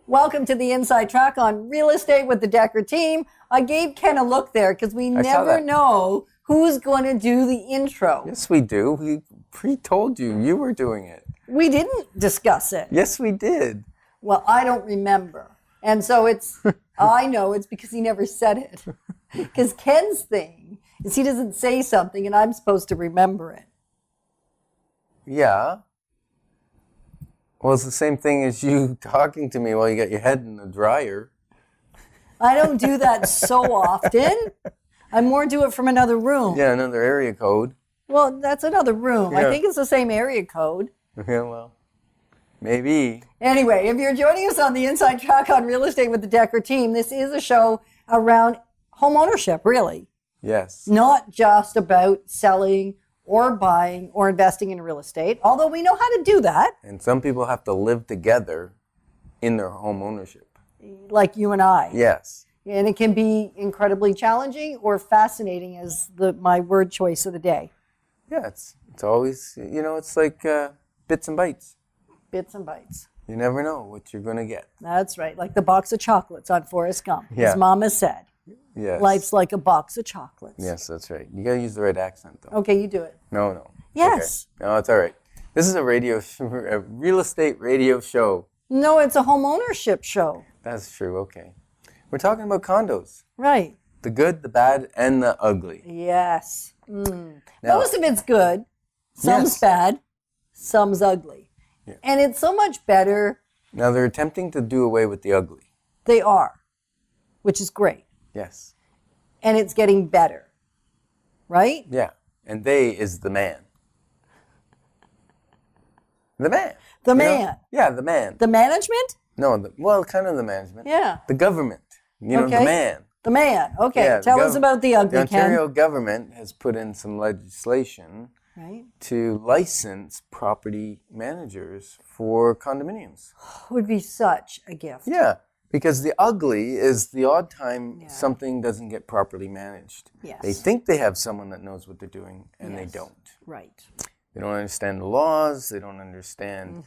Welcome to the Inside Track on Real Estate with the Dekker Team. I gave Ken a look there because we never know who's going to do the intro. Yes, we do. We pre-told you. You were doing it. We didn't discuss it. Yes, we did. Well, I don't remember. And so I know it's because he never said it. Because Ken's thing is he doesn't say something and I'm supposed to remember it. Yeah. Well, it's the same thing as you talking to me while you got your head in the dryer. I don't do that so often. I more do it from another room. Yeah, another area code. Well, that's another room. Yeah. I think it's the same area code. Yeah, well, maybe. Anyway, if you're joining us on the Inside Track on Real Estate with the Dekker Team, this is a show around home ownership, really. Yes. Not just about selling or buying or investing in real estate, although we know how to do that. And some people have to live together in their home ownership. Like you and I. Yes. And it can be incredibly challenging or fascinating as my word choice of the day. Yeah, it's always, it's like bits and bytes. Bits and bytes. You never know what you're going to get. That's right. Like the box of chocolates on Forrest Gump. Yeah. His mama said. Yes. Life's like a box of chocolates. Yes, that's right. You got to use the right accent, though. Okay, you do it. No. Yes. Okay. No, it's all right. This is a real estate radio show. No, it's a home ownership show. That's true. Okay. We're talking about condos. Right. The good, the bad, and the ugly. Yes. Now, most of it's good. Some's bad. Some's ugly. Yeah. And it's so much better. Now, they're attempting to do away with the ugly. They are, which is great. Yes. And it's getting better. Right? Yeah. And they is the man. The man. The You man. know? Yeah, the man. The management? No, kind of the management. Yeah. The government. The man. The man. Okay. Yeah, Tell us about the ugly, The Ontario Ken. government has put in some legislation to license property managers for condominiums. Would be such a gift. Yeah, because the ugly is the odd time something doesn't get properly managed. Yes. They think they have someone that knows what they're doing, and they don't. Right. They don't understand the laws. They don't understand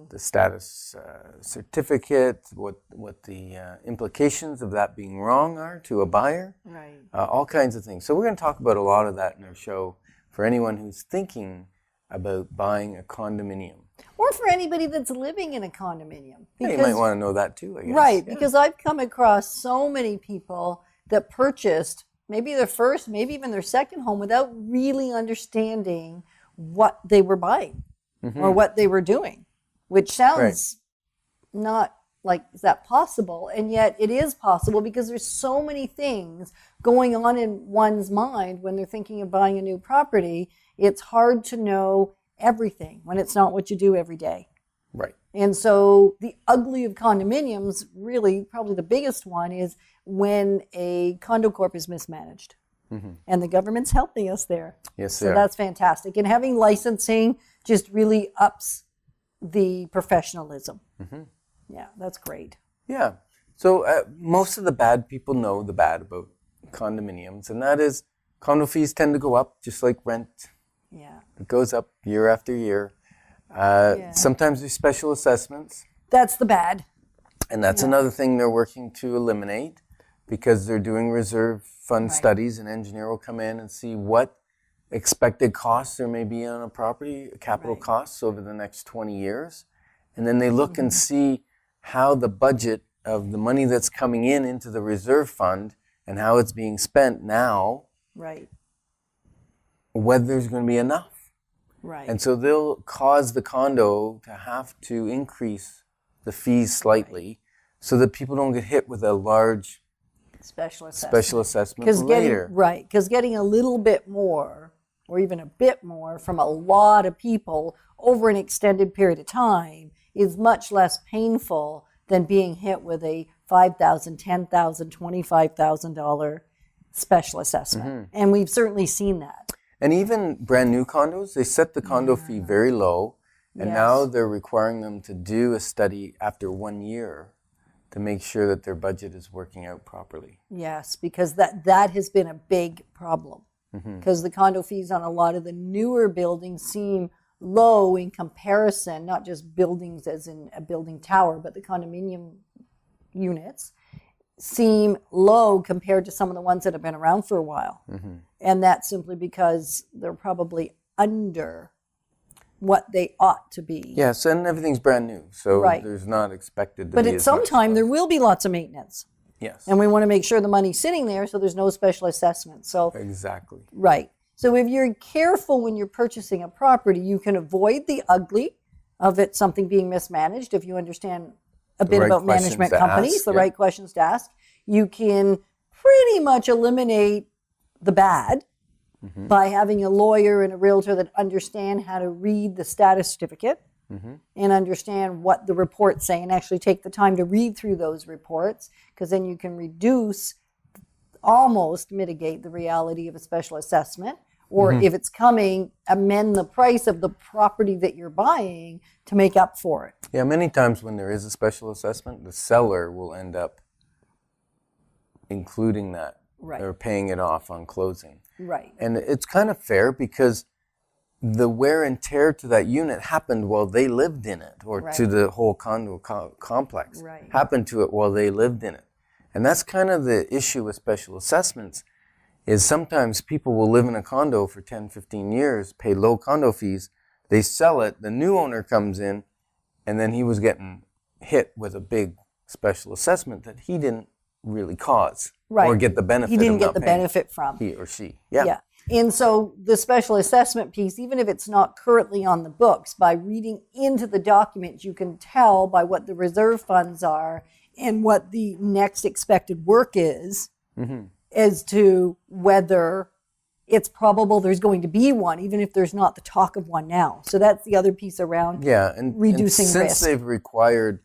the status certificate, what the implications of that being wrong are to a buyer. Right. All kinds of things. So we're going to talk about a lot of that in our show for anyone who's thinking about buying a condominium. Or for anybody that's living in a condominium. Yeah, you might want to know that too, I guess. Right, Yeah. because I've come across so many people that purchased maybe their first, maybe even their second home without really understanding what they were buying or what they were doing, which sounds not like, is that possible? And yet it is possible because there's so many things going on in one's mind when they're thinking of buying a new property. It's hard to know everything when it's not what you do every day. Right. And so the ugly of condominiums, really probably the biggest one, is when a condo corp is mismanaged. And the government's helping us there. Yes, so that's fantastic. And having licensing just really ups the professionalism. Yeah, that's great. Yeah. So most of the bad people know the bad about condominiums, and that is condo fees tend to go up just like rent. Yeah. It goes up year after year. Sometimes there's special assessments. That's the bad. And that's another thing they're working to eliminate because they're doing reserve fund studies. An engineer will come in and see what expected costs there may be on a property, capital costs over the next 20 years. And then they look and see how the budget of the money that's coming in into the reserve fund and how it's being spent now, whether there's going to be enough. Right. And so they'll cause the condo to have to increase the fees slightly so that people don't get hit with a large special assessment later. Because getting a little bit more or even a bit more from a lot of people over an extended period of time is much less painful than being hit with a $5,000, $10,000, $25,000 special assessment. And we've certainly seen that. And even brand new condos, they set the condo fee very low, and now they're requiring them to do a study after 1 year to make sure that their budget is working out properly. Yes, because that has been a big problem. Because the condo fees on a lot of the newer buildings seem low in comparison, not just buildings as in a building tower, but the condominium units seem low compared to some of the ones that have been around for a while. And that's simply because they're probably under what they ought to be. Yes, and everything's brand new, so there's not expected to but be at some time there will be lots of maintenance. Yes. And we want to make sure the money's sitting there so there's no special assessment. So exactly. Right. So if you're careful when you're purchasing a property, you can avoid the ugly of it, something being mismanaged, if you understand a bit about management companies, the right questions to ask. You can pretty much eliminate the bad by having a lawyer and a realtor that understand how to read the status certificate and understand what the reports say and actually take the time to read through those reports, because then you can almost mitigate the reality of a special assessment, or if it's coming, amend the price of the property that you're buying to make up for it. Yeah, many times when there is a special assessment, the seller will end up including that or paying it off on closing. Right. And it's kind of fair because the wear and tear to that unit happened while they lived in it, or to the whole condo complex happened to it while they lived in it. And that's kind of the issue with special assessments, is sometimes people will live in a condo for 10, 15 years, pay low condo fees, they sell it, the new owner comes in, and then he was getting hit with a big special assessment that he didn't really cause or get the benefit he didn't get the benefit from. He or she. Yeah. And so the special assessment piece, even if it's not currently on the books, by reading into the document, you can tell by what the reserve funds are and what the next expected work is as to whether it's probable there's going to be one, even if there's not the talk of one now. So that's the other piece around reducing risk. Since they've required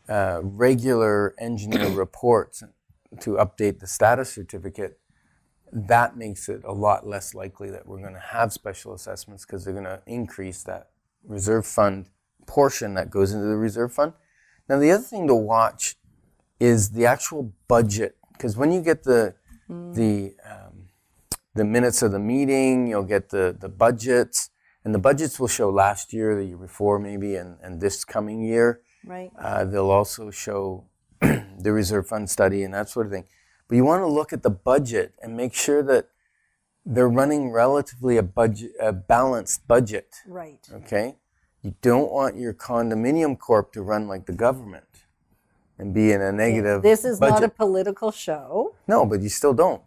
regular engineer reports to update the status certificate, that makes it a lot less likely that we're going to have special assessments, because they're going to increase that reserve fund portion that goes into the reserve fund. Now, the other thing to watch is the actual budget, because when you get the minutes of the meeting, you'll get the budgets, and the budgets will show last year, the year before maybe, and this coming year. Right. They'll also show the reserve fund study and that sort of thing. But you want to look at the budget and make sure that they're running relatively a balanced budget. Right. Okay? You don't want your condominium corp to run like the government and be in a negative This is budget. not a political show. No, but you still don't.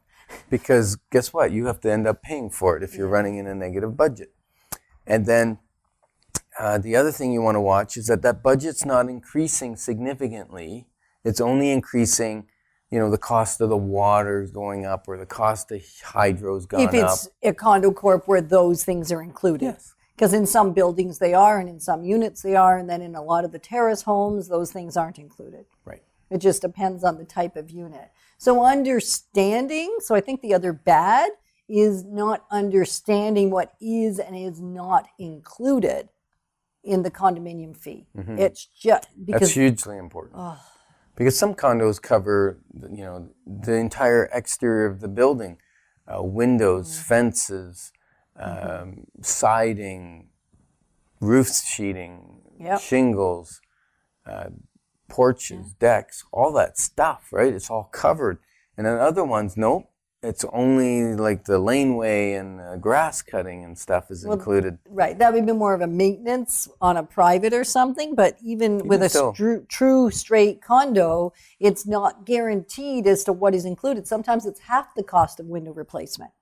Because guess what? You have to end up paying for it if you're running in a negative budget. And then the other thing you want to watch is that budget's not increasing significantly. It's only increasing, the cost of the water is going up, or the cost of hydro's gone up. If it's a condo corp where those things are included. Yes. Because in some buildings they are, and in some units they are, and then in a lot of the terrace homes, those things aren't included. Right. It just depends on the type of unit. So understanding, I think the other bad is not understanding what is and is not included in the condominium fee. It's just because that's hugely important. Because some condos cover, the entire exterior of the building, windows, fences, siding, roof sheeting, shingles, porches, decks, all that stuff, right? It's all covered. And then other ones, nope. It's only like the laneway and grass cutting and stuff is included. Right. That would be more of a maintenance on a private or something. But even with a true straight condo, it's not guaranteed as to what is included. Sometimes it's half the cost of window replacement.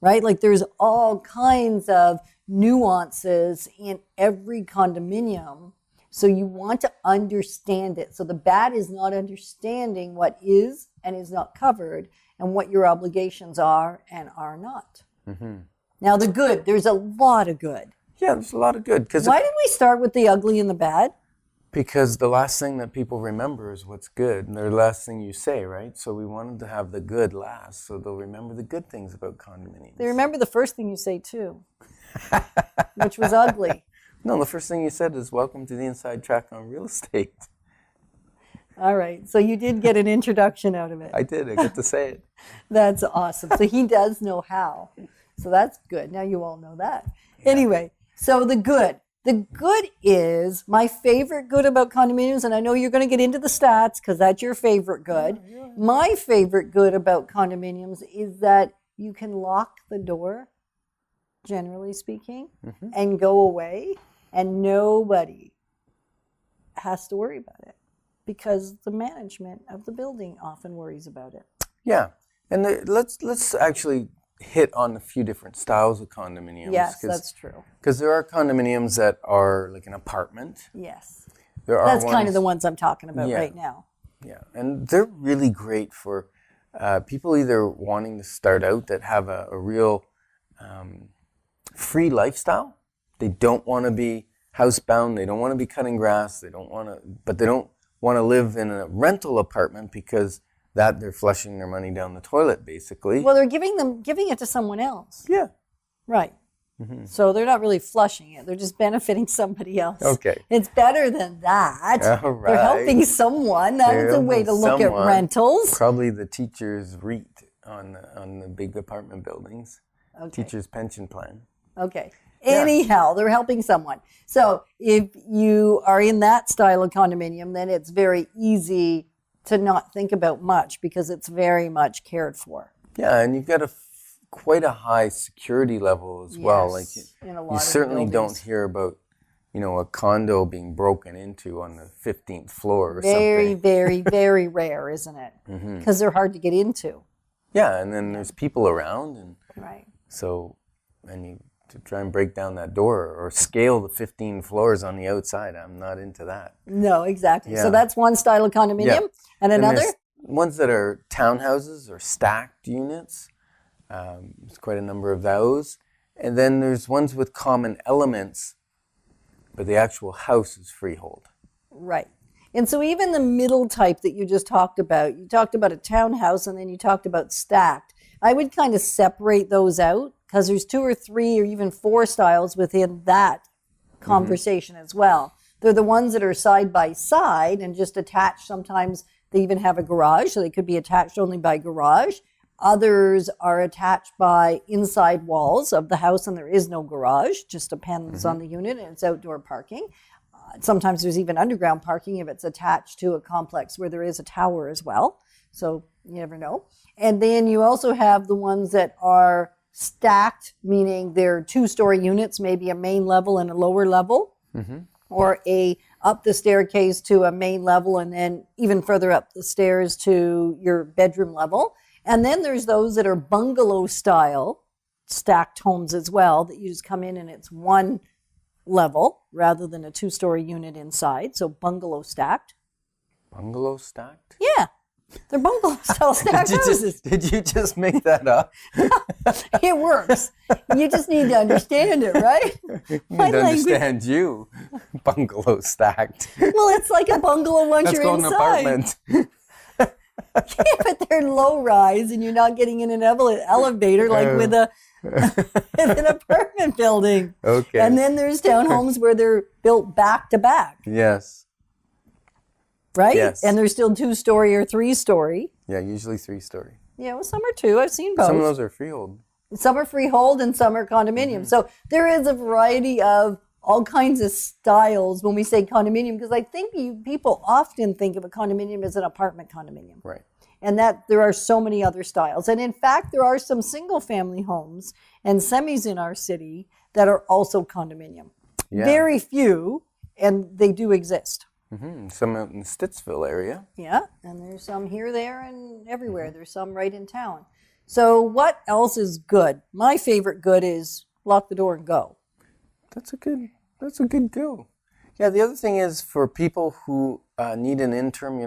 Right? Like there's all kinds of nuances in every condominium. So you want to understand it. So the bad is not understanding what is and is not covered, and what your obligations are and are not. Now the good, there's a lot of good. Yeah, there's a lot of good. Why did we start with the ugly and the bad? Because the last thing that people remember is what's good, and the last thing you say, right? So we wanted to have the good last, so they'll remember the good things about condominiums. They remember the first thing you say too, which was ugly. No, the first thing you said is welcome to the inside track on real estate. All right. So you did get an introduction out of it. I did. I get to say it. That's awesome. So he does know how. So that's good. Now you all know that. Yeah. Anyway, so the good. The good is, my favorite good about condominiums, and I know you're going to get into the stats because that's your favorite good. Yeah. My favorite good about condominiums is that you can lock the door, generally speaking, and go away, and nobody has to worry about it because the management of the building often worries about it. Yeah, and let's actually hit on a few different styles of condominiums. Yes, that's true. Because there are condominiums that are like an apartment. Yes. That's kind of the ones I'm talking about right now. Yeah, and they're really great for people either wanting to start out that have a real free lifestyle. They don't want to be housebound. They don't want to be cutting grass. But they don't want to live in a rental apartment because that they're flushing their money down the toilet, basically. Well, they're giving it to someone else. Yeah. Right. Mm-hmm. So they're not really flushing it. They're just benefiting somebody else. Okay. It's better than that. All right. They're helping someone. That is a way to look at rentals. Probably the teacher's REIT on the big apartment buildings. Okay. Teacher's pension plan. Okay. Anyhow, they're helping someone. So if you are in that style of condominium, then it's very easy to not think about much because it's very much cared for. Yeah, and you've got quite a high security level as well. Like you certainly don't hear about, a condo being broken into on the 15th floor or something. Very, very, very rare, isn't it? Because they're hard to get into. Yeah, and then there's people around, and right. So, and you to try and break down that door or scale the 15 floors on the outside. I'm not into that. No, exactly. Yeah. So that's one style of condominium. Yeah. And another? Ones that are townhouses or stacked units. There's quite a number of those. And then there's ones with common elements, but the actual house is freehold. Right. And so even the middle type that you just talked about, you talked about a townhouse and then you talked about stacked. I would kind of separate those out because there's 2 or 3 or even 4 styles within that conversation as well. They're the ones that are side by side and just attached. Sometimes they even have a garage, so they could be attached only by garage. Others are attached by inside walls of the house and there is no garage, just depends on the unit, and it's outdoor parking. Sometimes there's even underground parking if it's attached to a complex where there is a tower as well. So you never know. And then you also have the ones that are stacked, meaning they're 2-story units, maybe a main level and a lower level, or up the staircase to a main level and then even further up the stairs to your bedroom level. And then there's those that are bungalow style stacked homes as well, that you just come in and it's one level rather than a 2-story unit inside. So bungalow stacked. Bungalow stacked? Yeah. They're bungalow style stacked houses. Did you just make that up? It works. You just need to understand it, right? I understand you. Bungalow stacked. Well, it's like a bungalow once you're inside. That's called an apartment. Yeah, but they're low rise and you're not getting in an elevator like with an apartment building. Okay. And then there's townhomes where they're built back to back. Yes. Right? Yes. And they're still 2-story or 3-story. Yeah, usually 3-story. Yeah, well, some are 2. I've seen both. Some of those are freehold. Some are freehold and some are condominium. So there is a variety of all kinds of styles when we say condominium, because I think people often think of a condominium as an apartment condominium. Right. And that there are so many other styles. And in fact, there are some single-family homes and semis in our city that are also condominium. Yeah. Very few, and they do exist. Some out in the Stittsville area. Yeah, and there's some here, there, and everywhere. There's some right in town. So what else is good? My favorite good is lock the door and go. That's a good go. Yeah, the other thing is for people who need an interim,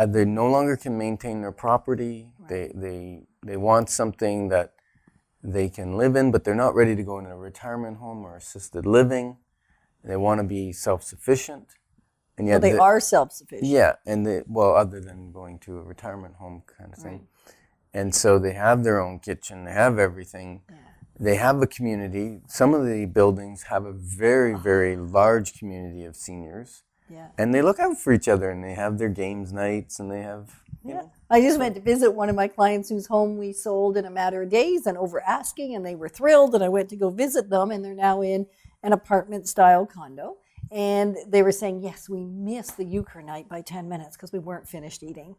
they no longer can maintain their property. Right. They want something that they can live in, but they're not ready to go into a retirement home or assisted living. They want to be self-sufficient. And yet they are self-sufficient. Yeah, and other than going to a retirement home kind of thing. Right. And so they have their own kitchen, they have everything. Yeah. They have a community. Some of the buildings have a very, very large community of seniors. Yeah. And they look out for each other and they have their games nights and they have, I just went to visit one of my clients whose home we sold in a matter of days and over asking, and they were thrilled, and I went to go visit them, and they're now in an apartment style condo. And they were saying, yes, we missed the euchre night by 10 minutes because we weren't finished eating.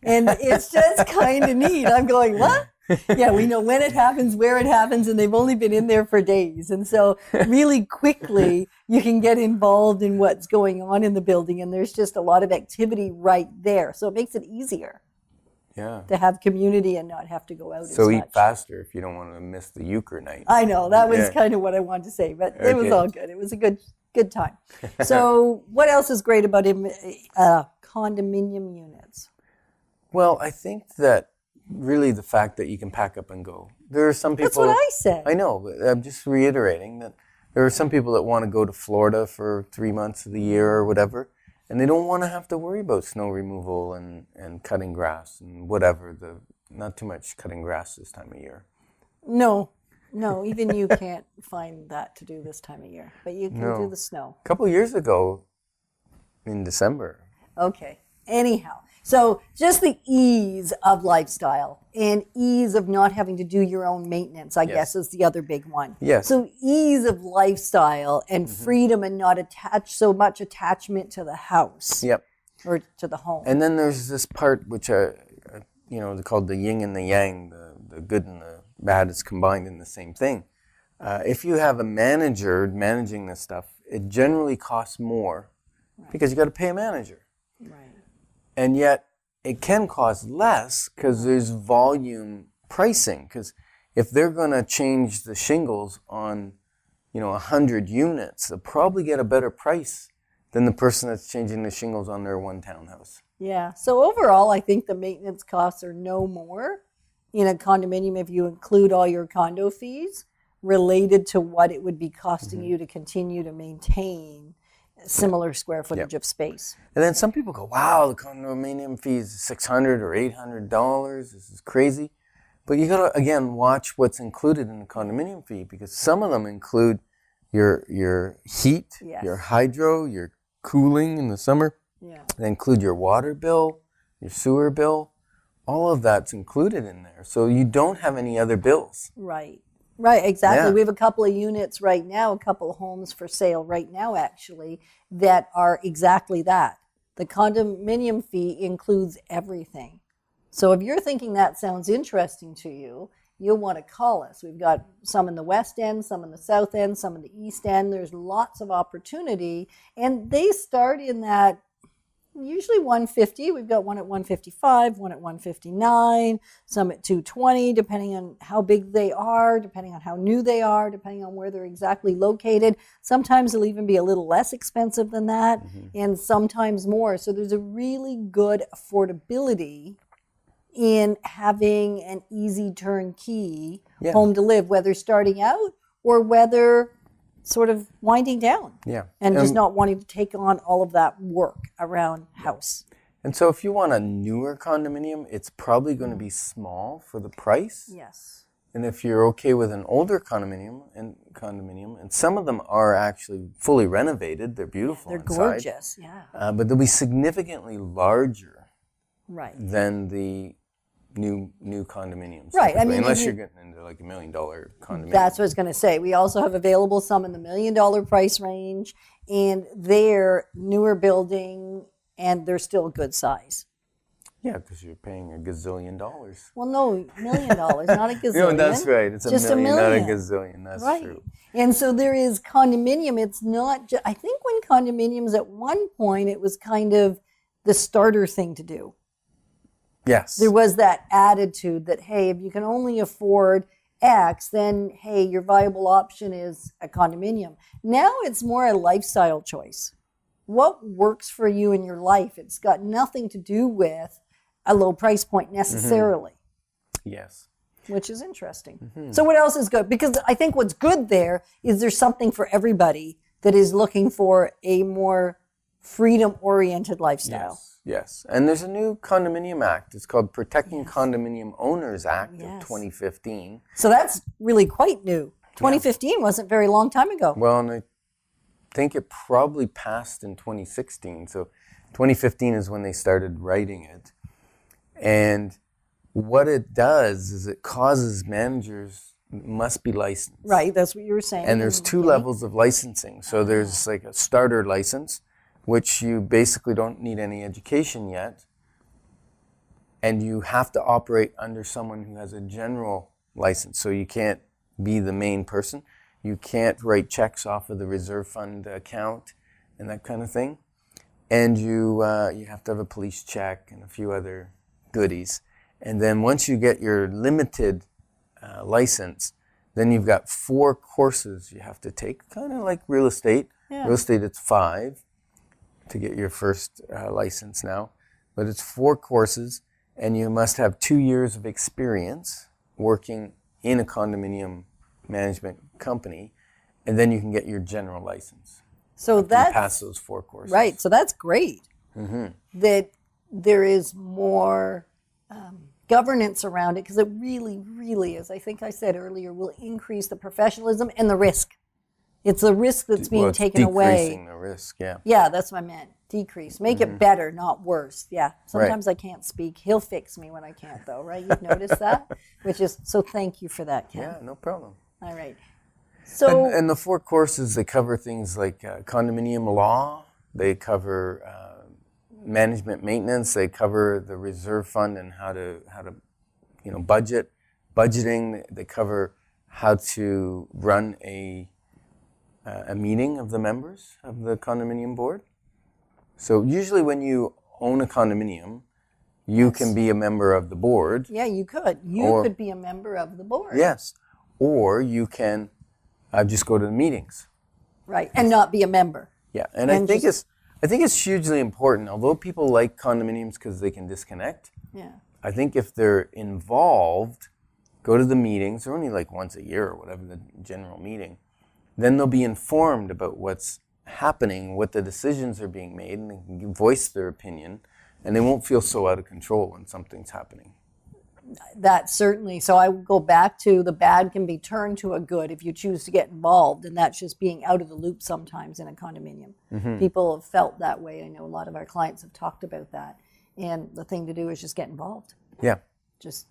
And it's just kind of neat. I'm going, what? Yeah, we know when it happens, where it happens, and they've only been in there for days. And so really quickly, you can get involved in what's going on in the building. And there's just a lot of activity right there. So it makes it easier to have community and not have to go out so as eat much. faster if you don't want to miss the euchre night. I know, that was kind of what I wanted to say. But it was all good. It was a good time. So what else is great about condominium units? Well, I think that really the fact that you can pack up and go. There are some people... That's what I said. I know, but I'm just reiterating that there are some people that want to go to Florida for 3 months of the year or whatever, and they don't want to have to worry about snow removal and cutting grass and whatever. Not too much cutting grass this time of year. No, even you can't find that to do this time of year, but you can do the snow. A couple of years ago, in December. Okay. Anyhow, so just the ease of lifestyle and ease of not having to do your own maintenance, I guess, is the other big one. Yes. So ease of lifestyle and freedom and not so much attachment to the house. Yep. Or to the home. And then there's this part which, they're called the yin and the yang, the good and the bad is combined in the same thing. If you have a manager managing this stuff, it generally costs more because you got to pay a manager. Right. And yet it can cost less because there's volume pricing. Because if they're going to change the shingles on, 100 units, they'll probably get a better price than the person that's changing the shingles on their one townhouse. Yeah. So overall, I think the maintenance costs are no more in a condominium if you include all your condo fees related to what it would be costing you to continue to maintain similar square footage of space. And then some people go, wow, the condominium fee is $600 or $800. This is crazy. But you got to, again, watch what's included in the condominium fee because some of them include your heat, your hydro, your cooling in the summer. Yeah. They include your water bill, your sewer bill. All of that's included in there. So you don't have any other bills. Right. Right, exactly. Yeah. We have a couple of units right now, a couple of homes for sale right now, actually, that are exactly that. The condominium fee includes everything. So if you're thinking that sounds interesting to you, you'll want to call us. We've got some in the West End, some in the South End, some in the East End. There's lots of opportunity. And they start in that usually 150. We've got one at 155, one at 159, some at 220, depending on how big they are, depending on how new they are, depending on where they're exactly located. Sometimes they'll even be a little less expensive than that, and sometimes more. So there's a really good affordability in having an easy turnkey home to live, whether starting out or whether sort of winding down and just not wanting to take on all of that work around house. And so if you want a newer condominium, it's probably going to be small for the price. Yes. And if you're okay with an older condominium, and some of them are actually fully renovated, they're beautiful They're inside. gorgeous, but they'll be significantly larger right. than the new condominiums. Right. I mean, unless you're getting into like $1 million condominium. That's what I was going to say. We also have available some in the $1 million price range, and they're newer building, and they're still good size. Yeah, because you're paying $1 gazillion. Well, no, $1 million, not a gazillion. No, that's right. It's just a million, not a million. gazillion. That's right. true. And so there is condominium. It's not I think when condominiums at one point, it was kind of the starter thing to do. Yes. There was that attitude that, hey, if you can only afford X, then, hey, your viable option is a condominium. Now it's more a lifestyle choice. What works for you in your life? It's got nothing to do with a low price point necessarily. Yes. Which is interesting. So what else is good? Because I think what's good there is there's something for everybody that is looking for a more freedom-oriented lifestyle. Yes. And there's a new condominium act. It's called Protecting Condominium Owners Act of 2015. So that's really quite new. 2015 wasn't a very long time ago. Well, and I think it probably passed in 2016. So 2015 is when they started writing it. And what it does is it causes managers must be licensed. Right, that's what you were saying. And there's two levels of licensing. So there's like a starter license, which you basically don't need any education yet. And you have to operate under someone who has a general license. So you can't be the main person. You can't write checks off of the reserve fund account and that kind of thing. And you have to have a police check and a few other goodies. And then once you get your limited license, then you've got 4 courses you have to take, kind of like real estate. Yeah. Real estate, it's 5 to get your first license now. But it's 4 courses, and you must have 2 years of experience working in a condominium management company, and then you can get your general license. So that's, you pass those 4 courses. Right, so that's great. Mm-hmm. That there is more governance around it, because it really, really, as I think I said earlier, will increase the professionalism and the risk. It's the risk that's being taken away. Decreasing the risk, yeah. Yeah, that's what I meant. Decrease. Make it better, not worse. Yeah. Sometimes I can't speak. He'll fix me when I can't, though, right? You've noticed that? Which is, so thank you for that, Ken. Yeah, no problem. All right. So, and the 4 courses, they cover things like condominium law. They cover management maintenance. They cover the reserve fund and how to budgeting. They cover how to run a meeting of the members of the condominium board. So usually when you own a condominium, you can be a member of the board. Yeah, you could. You could be a member of the board. Yes. Or you can just go to the meetings. Right, and not be a member. Yeah, and I think it's hugely important. Although people like condominiums because they can disconnect, Yeah. I think if they're involved, go to the meetings. They're only like once a year or whatever, the general meeting. Then they'll be informed about what's happening, what the decisions are being made, and they can voice their opinion, and they won't feel so out of control when something's happening. That certainly. So I go back to the bad can be turned to a good if you choose to get involved, and that's just being out of the loop sometimes in a condominium. Mm-hmm. People have felt that way. I know a lot of our clients have talked about that. And the thing to do is just get involved. Yeah. Just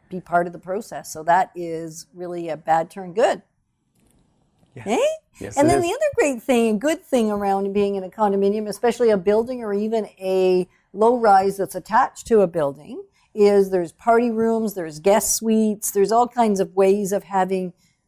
be part of the process. So that is really a bad turn good. Yeah. Eh? Yes, and it then is. the other great thing, good thing around being in a condominium, especially a building or even a low rise that's attached to a building, is there's party rooms, there's guest suites, there's all kinds of ways of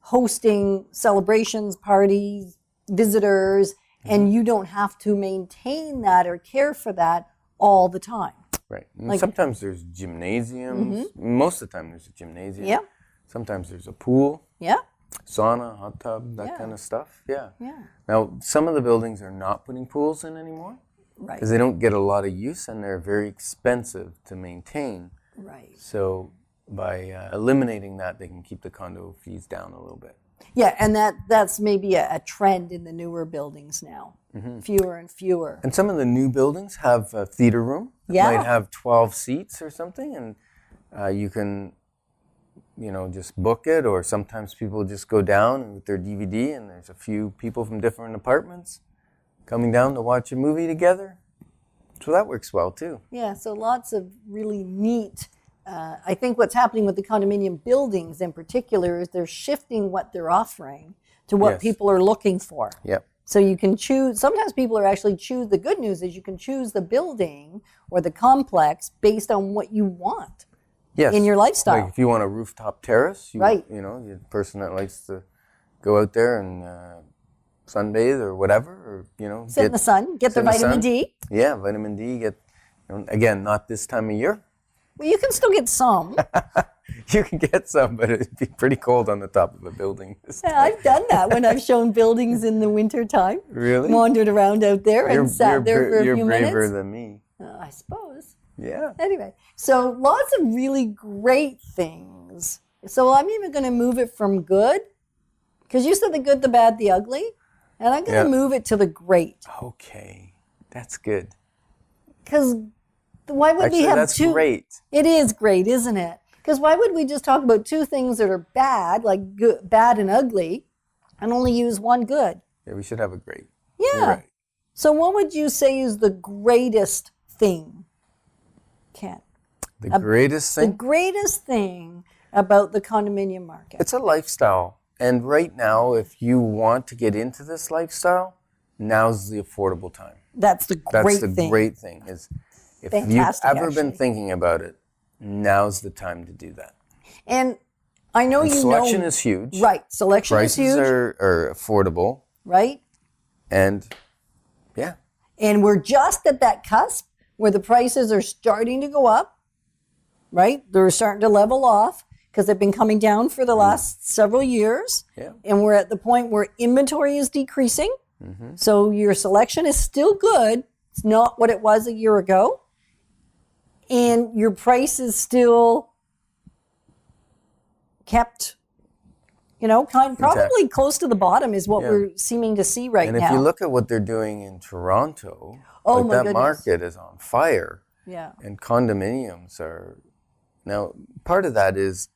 hosting celebrations, parties, visitors, and you don't have to maintain that or care for that all the time. Right. And sometimes there's gymnasiums. Most of the time there's a gymnasium. Yeah. Sometimes there's a pool, Yeah. sauna, hot tub, that Yeah. kind of stuff. Yeah. Yeah. Now, some of the buildings are not putting pools in anymore Right. because they don't get a lot of use and they're very expensive to maintain. Right. So by eliminating that, they can keep the condo fees down a little bit. Yeah, and that's maybe a trend in the newer buildings now. Fewer and fewer. And some of the new buildings have a theater room. It Yeah. might have 12 seats or something, and you can, just book it, or sometimes people just go down with their DVD, and there's a few people from different apartments coming down to watch a movie together. So that works well, too. Yeah, so lots of really neat. I think what's happening with the condominium buildings in particular is they're shifting what they're offering to what Yes. people are looking for. Yep. So you can choose, sometimes people are actually the good news is you can choose the building or the complex based on what you want Yes. in your lifestyle. Like if you want a rooftop terrace, Right. You're the person that likes to go out there and sunbathe or whatever, or, Sit in the sun, get sit the in the vitamin sun. D. Yeah, vitamin D. Get, again, not this time of year. Well, you can still get some. You can get some, but it'd be pretty cold on the top of a building. Yeah, I've done that when I've shown buildings in the winter time. Really? Wandered around out there and sat there for a few You're braver minutes. than me. I suppose. Yeah. Anyway, so lots of really great things. So I'm even going to move it from good, because you said the good, the bad, the ugly, and I'm going to move it to the great. Okay, that's good. Because why would we have that's two? great. It is great, isn't it? Because why would we just talk about two things that are bad, like good, bad and ugly, and only use one good? Yeah, we should have a great. Yeah. You're right. So what would you say is the greatest thing, Ken? The greatest thing? The greatest thing about the condominium market? It's a lifestyle. And right now, if you want to get into this lifestyle, now's the affordable time. That's the great thing. Is if Fantastic, you've ever been thinking about it, now's the time to do that. And I know selection is huge. Right. Selection is huge. Prices are affordable. Right. And yeah. And we're just at that cusp where the prices are starting to go up. Right. They're starting to level off because they've been coming down for the last several years. Yeah. And we're at the point where inventory is decreasing. Mm-hmm. So your selection is still good. It's not what it was a year ago. And your price is still kept, probably close to the bottom is what we're seeming to see right now. And if you look at what they're doing in Toronto, that market is on fire. Yeah. And condominiums are, now part of that is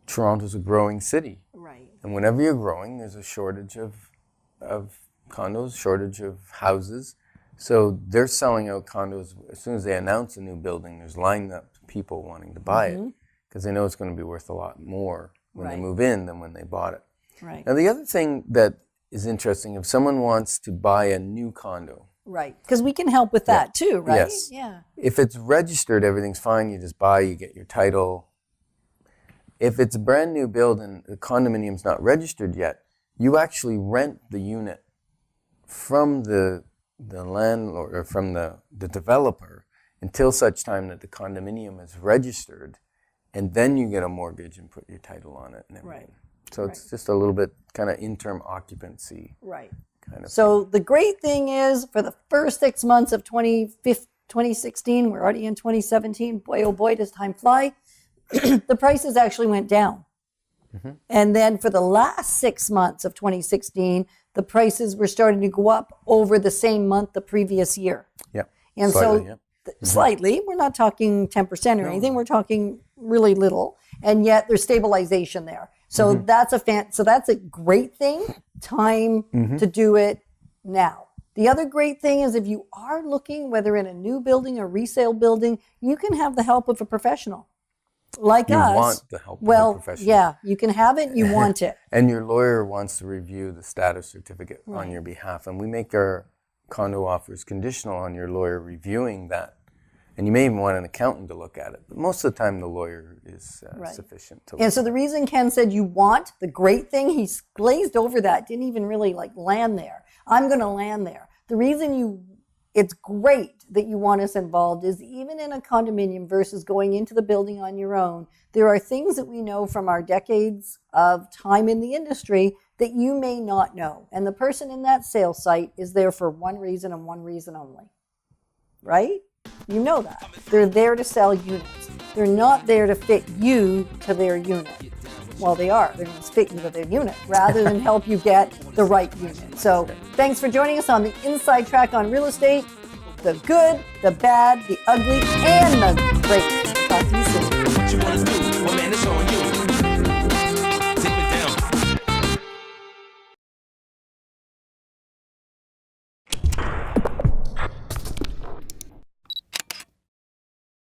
Toronto's a growing city. Right. And whenever you're growing, there's a shortage of condos, shortage of houses. So they're selling out condos. As soon as they announce a new building, there's lined up people wanting to buy it because they know it's going to be worth a lot more when they move in than when they bought it. Right. Now, the other thing that is interesting, if someone wants to buy a new condo. Right. Because we can help with that too, right? Yes. Yeah. If it's registered, everything's fine. You just buy, you get your title. If it's a brand new build and the condominium's not registered yet, you actually rent the unit from the landlord or from the developer until such time that the condominium is registered, and then you get a mortgage and put your title on it and everything. Right. So it's just a little bit kind of interim occupancy. Right. Kind of so thing. The great thing is for the first 6 months of 2016, we're already in 2017. Boy, oh boy, does time fly. The prices actually went down. Mm-hmm. And then for the last 6 months of 2016, the prices were starting to go up over the same month the previous year. Yeah. And slightly, slightly, we're not talking 10% or anything, we're talking really little, and yet there's stabilization there. So that's a great thing, time to do it now. The other great thing is if you are looking, whether in a new building or resale building, you can have the help of a professional. Like us. You want the help of a professional. Yeah, you can have it, you want it. And your lawyer wants to review the status certificate on your behalf. And we make our condo offers conditional on your lawyer reviewing that. And you may even want an accountant to look at it. But most of the time, the lawyer is sufficient to look. And so the reason Ken said you want, the great thing, he glazed over that, didn't even really land there. I'm going to land there. The reason it's great that you want us involved is even in a condominium versus going into the building on your own, there are things that we know from our decades of time in the industry that you may not know. And the person in that sales site is there for one reason and one reason only. Right? You know that. They're there to sell units. They're not there to fit you to their unit. Well, they are. They're going to fit you to their unit rather than help you get the right unit. So thanks for joining us on the Inside Track on Real Estate. The good, the bad, the ugly, and the great.